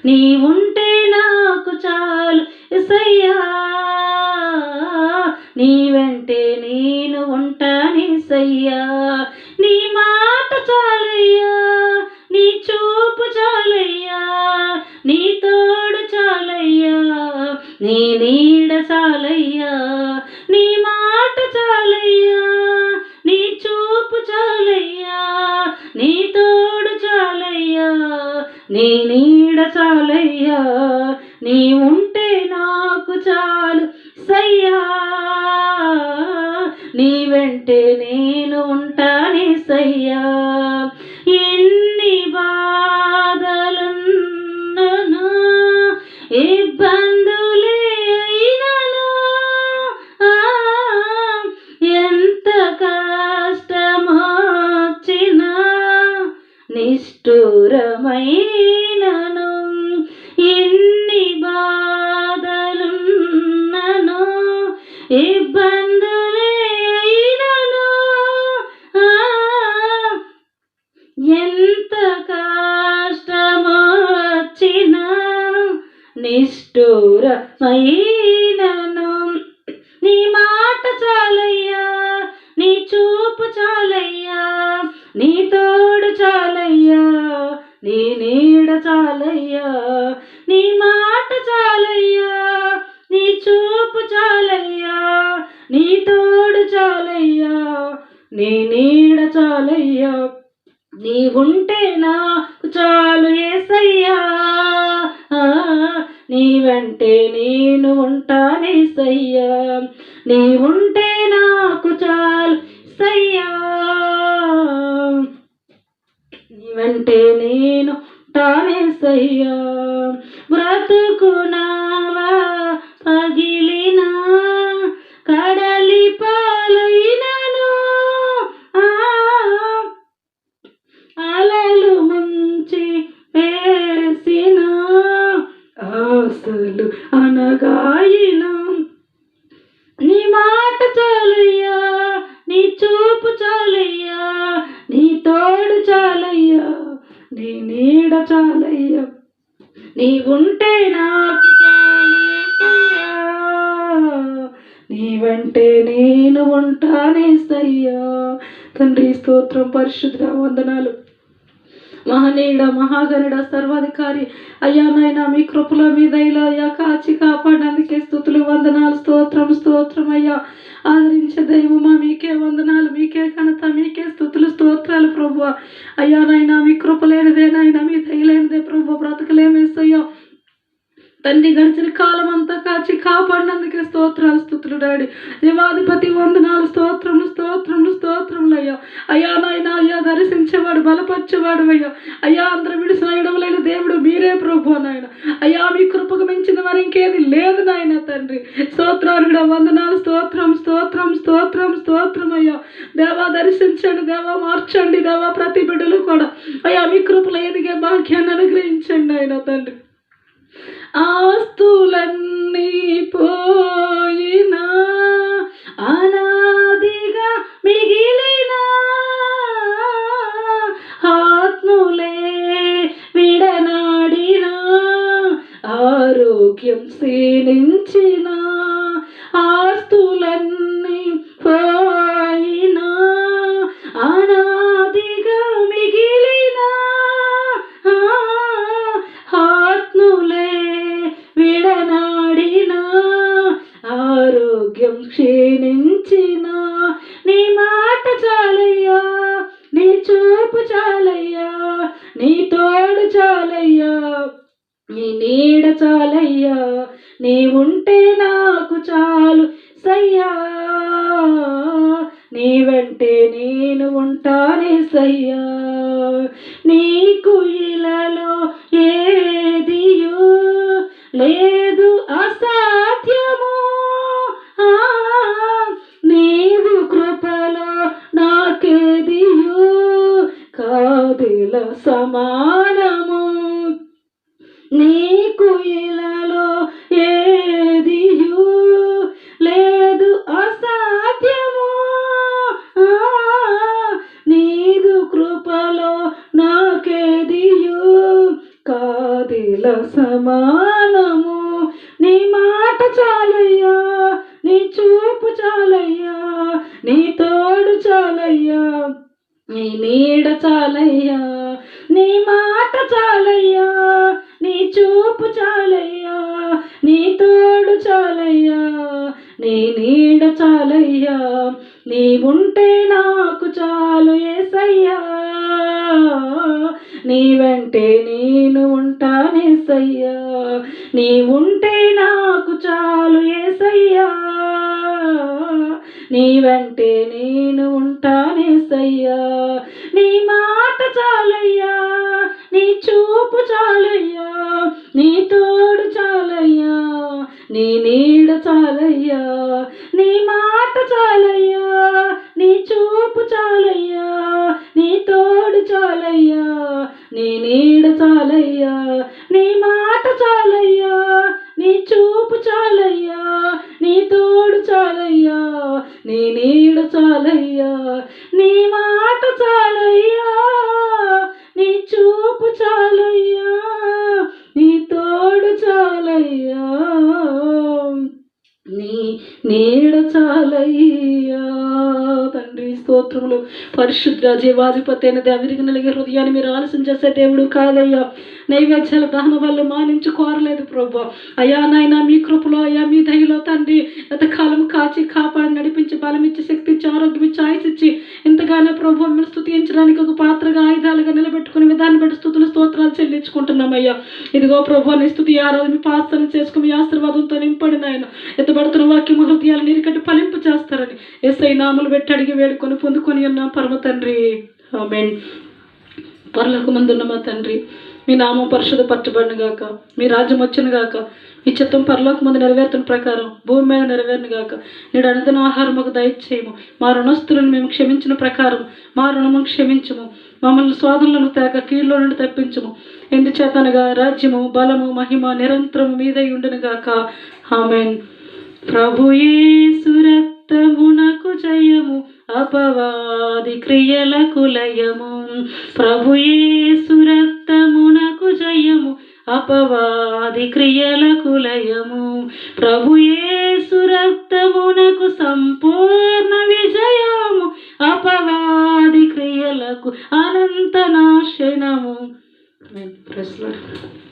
నీ ఉంటే నాకు చాలు సయ్యా, నీ వెంటే నేను ఉంటానే సయ్యా. నీ మాట చాలయ్యా, నీ చూపు చాలయ్యా, నీ తోడు చాలయ్యా, నీ నీడ చాలయ్యా. నీ మాట చాలయ్యా, నీ చూపు చాలయ్యా, నీ తోడు చాలయ్యా, నీ నీడ చాలయ్యా. నీ ఉంటే నాకు చాలు సయ్యా, నీ వెంటే నేను ఉంటానే సయ్యా. ఎన్ని బాధలున్నను, ఇబ్బందులే అయినను, ఎంత కష్టమొచ్చినా నిష్ఠూరమైనను, ఎన్ని బాధలున్నను, ఇబ్బందులే అయినను, ఎంత కష్టమొచ్చినా నిష్ఠూరమైనను. నీ మాట చాలయ్యా, నీ చూపు చాలయ్యా, నీ తోడు చాలయ్యా, నీ నీడ చాలయ్యా. నీ మాట చాలయ్యా, నీ చూపు చాలయ్యా, నీ తోడు చాలయ్యా, నీ నీడ చాలయ్యా. నీ ఉంటే నా నీ వెంటే నేను ఉంటానేసయ్యా, నీ ఉంటే నాకు చాలు సయ్యా, నీ వెంటే నేను ఉంటానేసయ్యా. బ్రతుకునావా పగిలినా కడలి పాలైనను, అలలు ముంచి వేసిన ఆశలు అనగాయిన, నీ మాట చాలయ్యా, నీ చూపు చాలయ్యా, నీ తోడు చాలయ్యా, నీ నీడ చాలయ్యా, నీ ఉంటే నాకు చాలయ్యా, నీ వెంటే నేను ఉంటానేసయ్యా. తండ్రి స్తోత్రం, పరిశుద్ధ వందనాలు. మహనీయుడ, మహాగణుడ, సర్వాధికారి అయ్యా నాయన, మీ కృపల మీద ఇలా అయ్యా కాచి కాపాడినందుకే స్తుతులు, వందనాలు, స్తోత్రం స్తోత్రం అయ్యా. ఆదరించే దైవమా మీకే వందనాలు, మీకే ఘనత, మీకే స్తుతులు స్తోత్రాలు ప్రభువా. అయ్యా నాయన, మీ కృప లేనిదే నాయన, మీ దయ లేనిదే ప్రభు బ్రతకలేమేసయ్యా. తండ్రి గడిచిన కాలం అంతా కాచి కాపాడినందుకే స్తోత్రాలు స్తుతులు డాడీ. దేవాధిపతి వందనాలు, స్తోత్రములు స్తోత్రములు స్తోత్రములు అయ్యా. అయ్యా నాయన, అయ్యా దర్శించేవాడు, బలపరిచేవాడు అయ్యా. అయ్యా అందరూ విడిసిన ఎడవలేని దేవుడు మీరే ప్రభు నాయన. అయ్యా మీ కృపకు మించిన మరి ఇంకేది లేదు నాయన తండ్రి. స్తోత్రాలు వందనాలు, స్తోత్రం స్తోత్రం స్తోత్రం స్తోత్రం అయ్యా. దేవా దర్శించండి, దేవా మార్చండి, దేవా ప్రతి బిడ్డలు కూడా అయ్యా మీ కృపలో ఎదిగే భాగ్యాన్ని అనుగ్రహించండి ఆయన తండ్రి. ఆస్తులన్నీ పోయినా అనాదిగా మిగిలిన ఆత్ములే విడనాడిన ఆరోగ్యం క్షీణించిన, ఆస్తులన్నీ పోయినా అనాదిగా మిగిలిన ఆత్ములే విడనాడిన ఆరోగ్యం క్షీణించిన, నీ మాట చాలయ్యా, నీ చూపు చాలయ్యా, నీ తోడు చాలయ్యా, నీ నీడ చాలయ్యా, నీ ఉంటే నాకు చాలు సయ్యా, నీ వెంటే నేను ఉంటానేసయ్యా. నీకు ఇలలో ఏదియు లేదు అసాధ్యము, నీవు కృపలో నాకేదియు కాదిల సమానము, నీకు ఇలలో ఏదియు లేదు అసాధ్యము, నీదు కృపలో నాకేదియు కాదిల సమానము. నీ మాట చాలయ్యా, నీ చూపు చాలయ్యా, నీ తోడు చాలయ్యా, నీ నీడ చాలయ్యా, నీ మాట చాలయ్యా, నీ చూపు చాలయ్యా, నీ తోడు చాలయ్యా, నీ నీడ చాలయ్యా, నీ ఉంటే నాకు చాలు యేసయ్యా, నీ వెంటే నేను ఉంటానేసయ్యా, నీ ఉంటే నాకు చాలు యేసయ్యా, నీ వెంటే నేను ఉంటానేసయ్యా. నీ మాట చాలయ్యా, నీ చూపు చాలయ్యా, నీ తోడు చాలయ్యా, నీ నీడ చాలయ్యా, నీ మాట చాలయ్యా, నీ చూపు చాలయ్యా, నీ తోడు చాలయ్యా, నీ నీడ చాలయ్యా, నీ మాట చాలయ్యా, నీ చూపు చాలయ్యా, నీ తోడు చాలయ్యా, నీ నీడ చాలయ్యా, నీ మాట చాలయ్యా, నీ చూపు చాలయ్యా, నీ తోడు చాలయ్యా, నీ నీడ చాలయ్యా. తండ్రి స్తోత్రం. స్తోత్రములు. పరిశుద్ధ జీవాధిపతి అయిన దేవరికి నలిగే హృదయాన్ని మీరు ఆలస్యం చేసే దేవుడు కాదయ్యా. నైవేద్యాల దహన వల్ల మానించి కోరలేదు ప్రభు. అయ్యా నాయన మీ కృపలో, అయ్యా మీ దయలో తండ్రి ఎంతకాలం కాచి కాపాడి నడిపించి బలమిచ్చి శక్తి ఇచ్చి ఆరోగ్యం ఇచ్చి ఆయుస్ ఇచ్చి ఇంతగానో ప్రభు మీరు స్తుతించడానికి ఒక పాత్రగా ఆయుధాలుగా నిలబెట్టుకునే విధాన్ని బట్టి స్తుతులు స్తోత్రాలు చెల్లించుకుంటున్నామయ్యా. ఇదిగో ప్రభు నీ స్తుతి ఆరాధన మీ పాస్తనం చేసుకుని మీ ఆశీర్వాదంతో నింపడిన ఆయన ఎత్తబడుతున్న వాక్యము హృదయాలు నీరుకట్టి ఫలింపు చేస్తారని యేసయ్య నామములు పెట్టి అడిగి వేడుకొని పొందుకొని ఉన్నాం పరమ తండ్రి. ఆమేన్. పరలోకమందున్న మా తండ్రి, మీ నామం పరిశుద్ధపరచబడును గాక, మీ రాజ్యం వచ్చును గాక, మీ చిత్తం పరలోకమందు నెరవేరుతున్న ప్రకారం భూమి మీద నెరవేరును గాక. నేడు అనుదిన ఆహారం మాకు దయచేయము. మా రుణస్తులను మేము క్షమించిన ప్రకారం మా రుణము క్షమించము. మమ్మల్ని శోధనలను తేక కీడులో నుండి తప్పించము. ఎందుచేతనగా రాజ్యము బలము మహిమ నిరంతరము మీదై ఉండును గాక. ఆమేన్. ప్రభు యేసు రక్తమునకు జయము, అపవాది క్రియలకు లయము. ప్రభు యేసు రక్తమునకు జయము, అపవాది క్రియలకు లయము. ప్రభు యేసు రక్తమునకు సంపూర్ణ విజయము, అపవాది క్రియలకు అనంత నాశనము. Praise the lord.